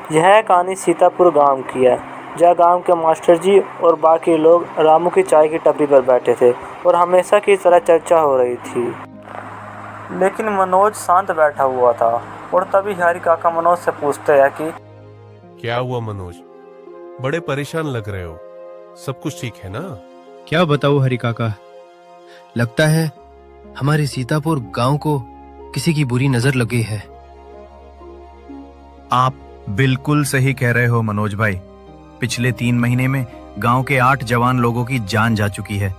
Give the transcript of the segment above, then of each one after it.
यह कहानी सीतापुर गांव की है, जहाँ गांव के मास्टर जी और बाकी लोग रामू की चाय की टपरी पर बैठे थे और हमेशा की तरह चर्चा हो रही थी। लेकिन मनोज शांत बैठा हुआ था और तभी हरी काका मनोज से पूछते हैं कि क्या हुआ मनोज, बड़े परेशान लग रहे हो। सब कुछ ठीक है ना? क्या बताऊं हरि काका, लगता है हमारे सीतापुर गांव को किसी की बुरी नजर लगी है। आप बिल्कुल सही कह रहे हो मनोज भाई। पिछले 3 महीने में गांव के 8 जवान लोगों की जान जा चुकी है।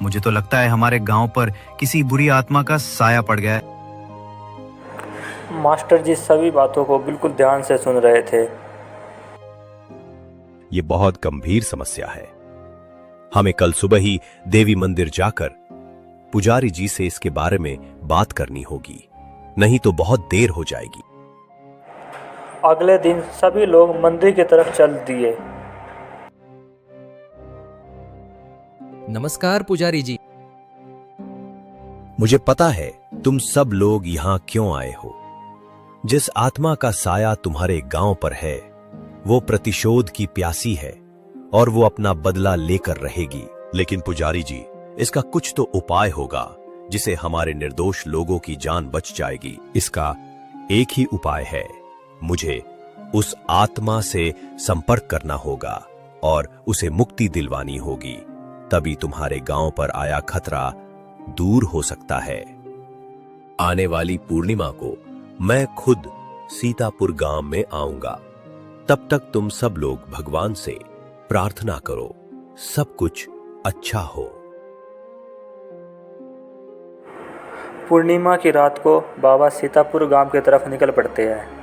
मुझे तो लगता है हमारे गांव पर किसी बुरी आत्मा का साया पड़ गया है। मास्टर जी सभी बातों को बिल्कुल ध्यान से सुन रहे थे। ये बहुत गंभीर समस्या है। हमें कल सुबह ही देवी मंदिर जाकर पुजारी जी से इसके बारे में बात करनी होगी, नहीं तो बहुत देर हो जाएगी। अगले दिन सभी लोग मंदिर की तरफ चल दिए। नमस्कार पुजारी जी। मुझे पता है तुम सब लोग यहां क्यों आए हो। जिस आत्मा का साया तुम्हारे गांव पर है वो प्रतिशोध की प्यासी है और वो अपना बदला लेकर रहेगी। लेकिन पुजारी जी, इसका कुछ तो उपाय होगा जिसे हमारे निर्दोष लोगों की जान बच जाएगी। इसका एक ही उपाय है, मुझे उस आत्मा से संपर्क करना होगा और उसे मुक्ति दिलवानी होगी, तभी तुम्हारे गांव पर आया खतरा दूर हो सकता है। आने वाली पूर्णिमा को मैं खुद सीतापुर गांव में आऊंगा। तब तक तुम सब लोग भगवान से प्रार्थना करो, सब कुछ अच्छा हो। पूर्णिमा की रात को बाबा सीतापुर गांव की तरफ निकल पड़ते हैं।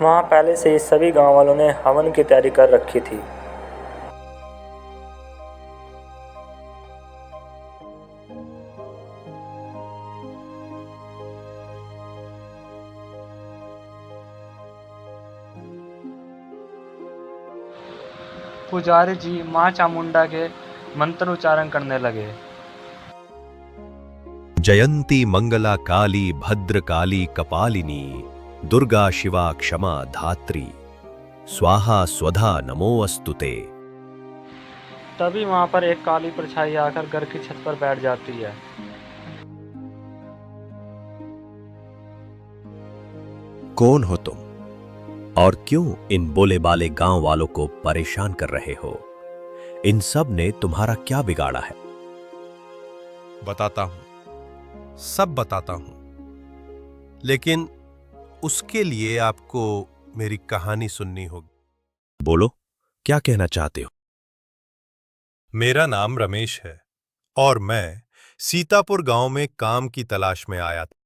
वहां पहले से ही सभी गांव वालों ने हवन की तैयारी कर रखी थी। पुजारी जी मां चामुंडा के मंत्र उच्चारण करने लगे। जयंती मंगला काली भद्र काली कपालिनी दुर्गा शिवा क्षमा धात्री स्वाहा स्वधा नमोस्तुते। तभी वहां पर एक काली परछाई आकर घर की छत पर बैठ जाती है। कौन हो तुम और क्यों इन बोले बाले गांव वालों को परेशान कर रहे हो? इन सब ने तुम्हारा क्या बिगाड़ा है? बताता हूं, सब बताता हूं, लेकिन उसके लिए आपको मेरी कहानी सुननी होगी। बोलो, क्या कहना चाहते हो? मेरा नाम रमेश है और मैं सीतापुर गांव में काम की तलाश में आया था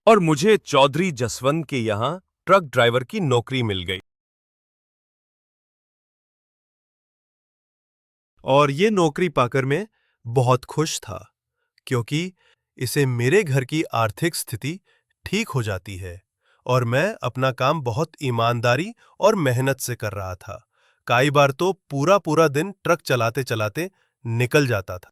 और मुझे चौधरी जसवंत के यहां ट्रक ड्राइवर की नौकरी मिल गई। और ये नौकरी पाकर मैं बहुत खुश था, क्योंकि इसे मेरे घर की आर्थिक स्थिति ठीक हो जाती है और मैं अपना काम बहुत ईमानदारी और मेहनत से कर रहा था। कई बार तो पूरा पूरा दिन ट्रक चलाते चलाते निकल जाता था।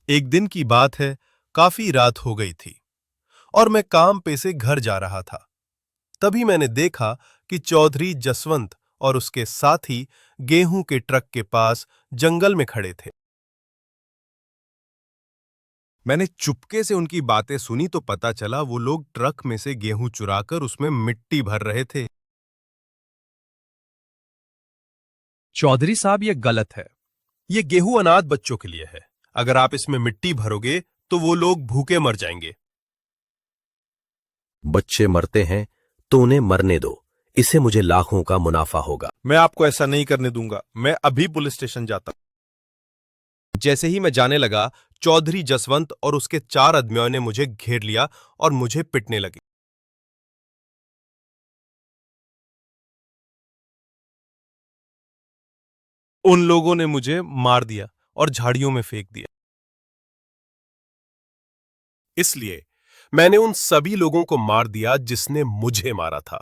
एक दिन की बात है, काफी रात हो गई थी और मैं काम पे से घर जा रहा था। तभी मैंने देखा कि चौधरी जसवंत और उसके साथी गेहूं के ट्रक के पास जंगल में खड़े थे। मैंने चुपके से उनकी बातें सुनी तो पता चला वो लोग ट्रक में से गेहूं चुराकर उसमें मिट्टी भर रहे थे। चौधरी साहब, ये गलत है। ये गेहूं अनाथ बच्चों के लिए है। अगर आप इसमें मिट्टी भरोगे तो वो लोग भूखे मर जाएंगे। बच्चे मरते हैं तो उन्हें मरने दो, इससे मुझे लाखों का मुनाफा होगा। मैं आपको ऐसा नहीं करने दूंगा। मैं अभी पुलिस स्टेशन जाता। जैसे ही मैं जाने लगा, चौधरी जसवंत और उसके 4 आदमियों ने मुझे घेर लिया और मुझे पिटने लगे। उन लोगों ने मुझे मार दिया और झाड़ियों में फेंक दिया। इसलिए मैंने उन सभी लोगों को मार दिया जिसने मुझे मारा था।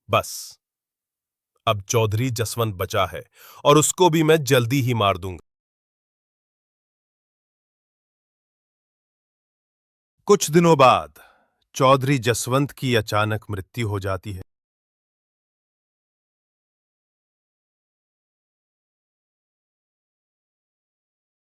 बस अब चौधरी जसवंत बचा है और उसको भी मैं जल्दी ही मार दूंगा। कुछ दिनों बाद चौधरी जसवंत की अचानक मृत्यु हो जाती है।